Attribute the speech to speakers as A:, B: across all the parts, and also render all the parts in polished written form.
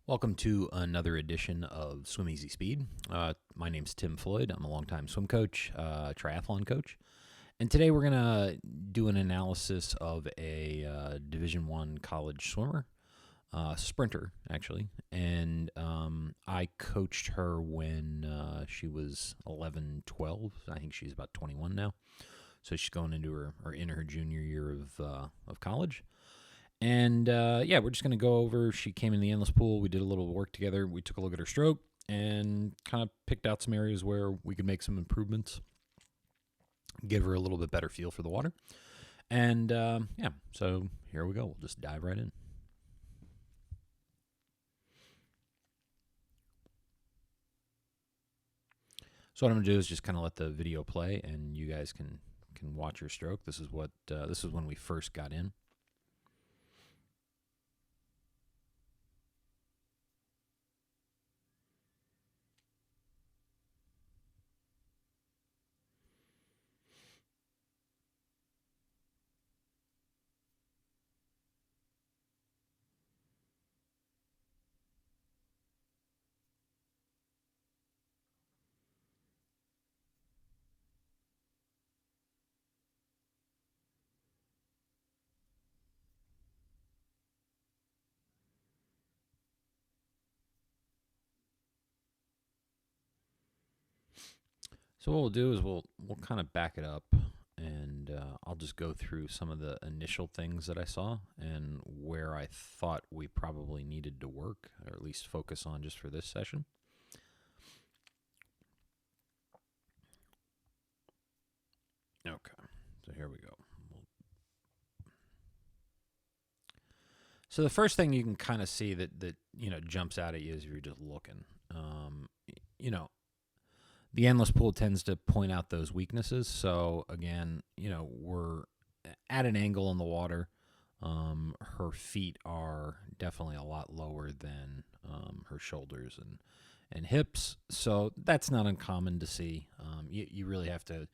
A: Welcome to another edition of Swim Easy Speed. My name's Tim Floyd. I'm a longtime swim coach, triathlon coach. And today we're going to do an analysis of a Division I college swimmer, sprinter, actually. And I coached her when she was 11, 12. I think she's about 21 now. So she's going into her junior year of college. And we're just going to go over. She came in the endless pool. We did a little work together. We took a look at her stroke and kind of picked out some areas where we could make some improvements, give her a little bit better feel for the water. And so here we go. We'll just dive right in. So what I'm going to do is just kind of let the video play, and you guys can watch her stroke. This is when we first got in. So what we'll do is we'll kind of back it up, and I'll just go through some of the initial things that I saw and where I thought we probably needed to work, or at least focus on just for this session. Okay, so here we go. So the first thing you can kind of see that jumps out at you as you're just looking, the endless pool tends to point out those weaknesses. So again, we're at an angle in the water. Her feet are definitely a lot lower than her shoulders and hips. So that's not uncommon to see. You really have to,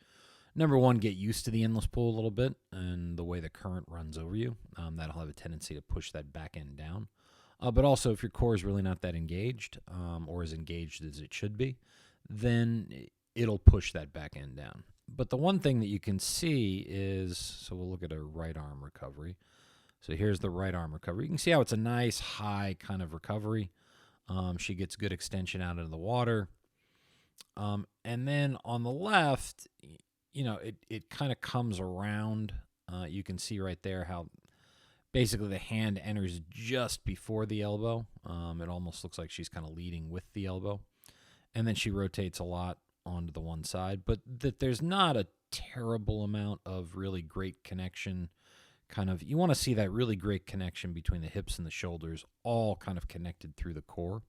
A: number one, get used to the endless pool a little bit and the way the current runs over you. That'll have a tendency to push that back end down. But also, if your core is really not that engaged or as engaged as it should be, then it'll push that back end down. But the one thing that you can see is, so we'll look at a right arm recovery. So here's the right arm recovery. You can see how it's a nice high kind of recovery. She gets good extension out into the water. And then on the left, it kind of comes around. You can see right there how basically the hand enters just before the elbow. It almost looks like she's kind of leading with the elbow. And then she rotates a lot onto the one side, but that there's not a terrible amount of really great connection. You want to see that really great connection between the hips and the shoulders, all kind of connected through the core.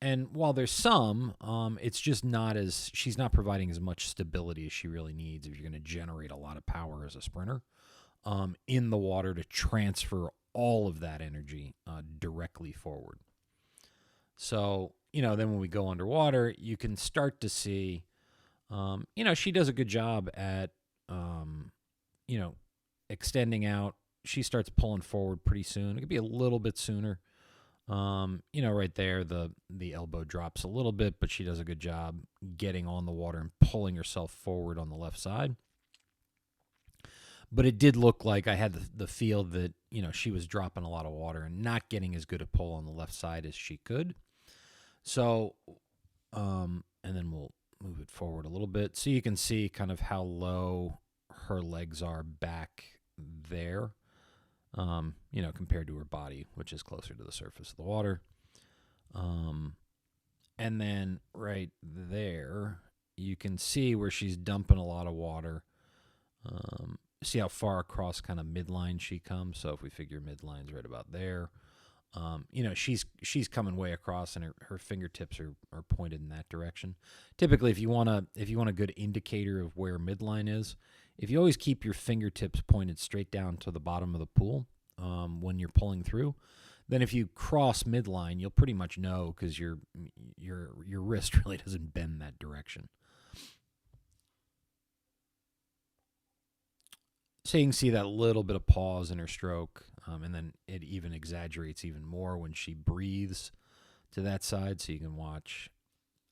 A: And while there's some, it's just she's not providing as much stability as she really needs if you're going to generate a lot of power as a sprinter in the water to transfer all of that energy directly forward. So, then when we go underwater, you can start to see, she does a good job at, extending out. She starts pulling forward pretty soon. It could be a little bit sooner. Right there, the elbow drops a little bit, but she does a good job getting on the water and pulling herself forward on the left side. But it did look like I had the feel that, she was dropping a lot of water and not getting as good a pull on the left side as she could. So, and then we'll move it forward a little bit. So you can see kind of how low her legs are back there, compared to her body, which is closer to the surface of the water. And then right there, you can see where she's dumping a lot of water. See how far across kind of midline she comes. So if we figure midline's right about there, she's coming way across, and her fingertips are pointed in that direction. Typically, if you want a good indicator of where midline is, if you always keep your fingertips pointed straight down to the bottom of the pool when you're pulling through, then if you cross midline, you'll pretty much know because your wrist really doesn't bend that direction. So you can see that little bit of pause in her stroke, and then it even exaggerates even more when she breathes to that side. So you can watch,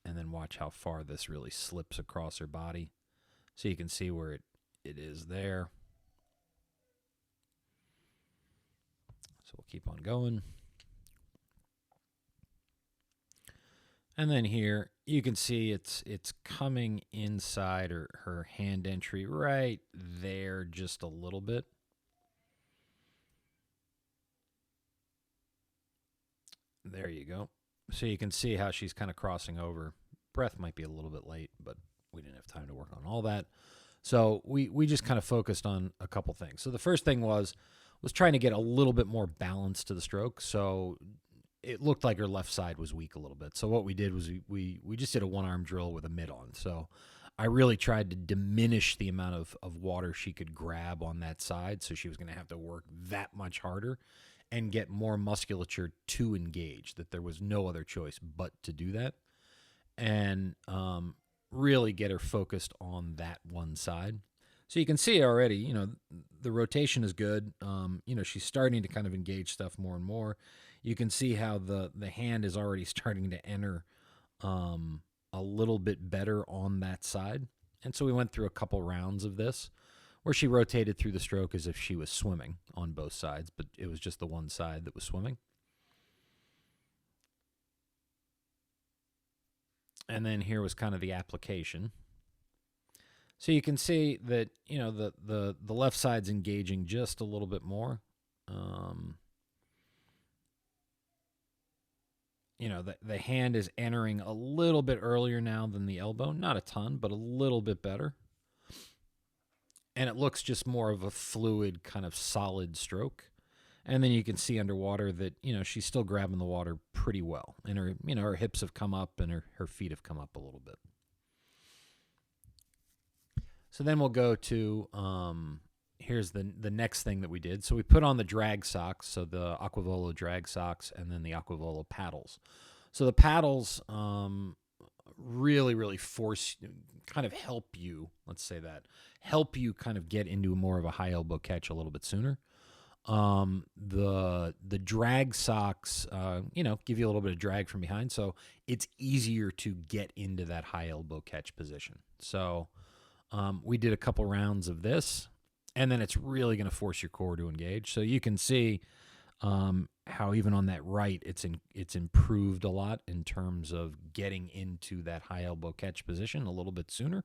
A: and then watch how far this really slips across her body. So you can see where it is there. So we'll keep on going. And then here, you can see it's coming inside her hand entry right there just a little bit. There you go. So you can see how she's kind of crossing over. Breath might be a little bit late, but we didn't have time to work on all that. So we just kind of focused on a couple things. So the first thing was trying to get a little bit more balance to the stroke. So it looked like her left side was weak a little bit. So what we did was we just did a one-arm drill with a mitt on. So I really tried to diminish the amount of water she could grab on that side. So she was going to have to work that much harder and get more musculature to engage, that there was no other choice but to do that. And really get her focused on that one side. So you can see already, you know, the rotation is good. You know, she's starting to kind of engage stuff more and more. You can see how the hand is already starting to enter a little bit better on that side. And so we went through a couple rounds of this where she rotated through the stroke as if she was swimming on both sides, but it was just the one side that was swimming. And then here was kind of the application. So you can see that, you know, the left side's engaging just a little bit more. You know, the hand is entering a little bit earlier now than the elbow. Not a ton, but a little bit better. And it looks just more of a fluid, kind of solid stroke. And then you can see underwater that, you know, she's still grabbing the water pretty well. And her, you know, her hips have come up and her feet have come up a little bit. So then we'll go to, here's the next thing that we did. So we put on the drag socks, so the Aquavolo drag socks, and then the Aquavolo paddles. So the paddles really, really kind of help you, let's say that, help you kind of get into more of a high elbow catch a little bit sooner. The drag socks, you know, give you a little bit of drag from behind, so it's easier to get into that high elbow catch position. So we did a couple rounds of this, and then it's really going to force your core to engage. So you can see how even on that right, it's improved a lot in terms of getting into that high elbow catch position a little bit sooner.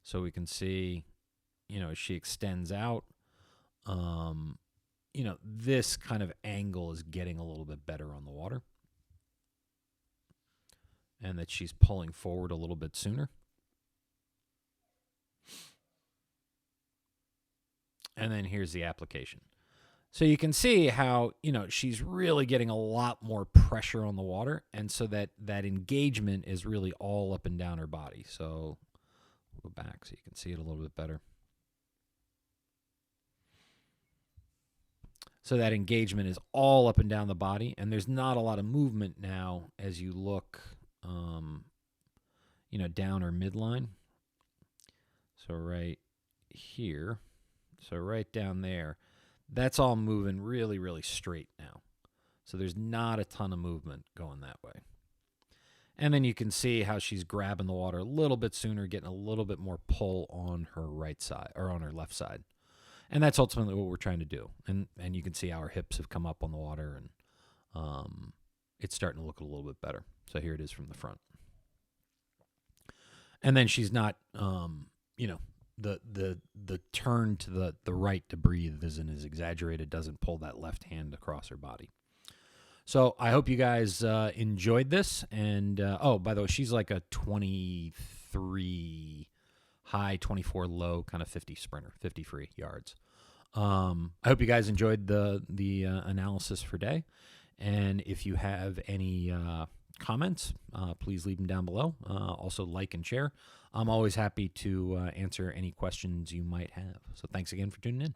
A: So we can see, you know, as she extends out, you know, this kind of angle is getting a little bit better on the water, and that she's pulling forward a little bit sooner. And then here's the application. So you can see how, you know, she's really getting a lot more pressure on the water, and so that engagement is really all up and down her body. So we'll go back so you can see it a little bit better. So that engagement is all up and down the body, and there's not a lot of movement now as you look, you know, down her midline. So right here, so right down there, that's all moving really, really straight now. So there's not a ton of movement going that way. And then you can see how she's grabbing the water a little bit sooner, getting a little bit more pull on her right side, or on her left side. And that's ultimately what we're trying to do. And you can see how her hips have come up on the water, and it's starting to look a little bit better. So here it is from the front. And then she's not, you know, the turn to the right to breathe isn't as exaggerated, doesn't pull that left hand across her body. So I hope you guys enjoyed this. And, oh, by the way, she's like a 23 high, 24 low, kind of 50 sprinter, 50 free yards. I hope you guys enjoyed the analysis for today. And if you have any comments, please leave them down below. Also like and share. I'm always happy to answer any questions you might have. So thanks again for tuning in.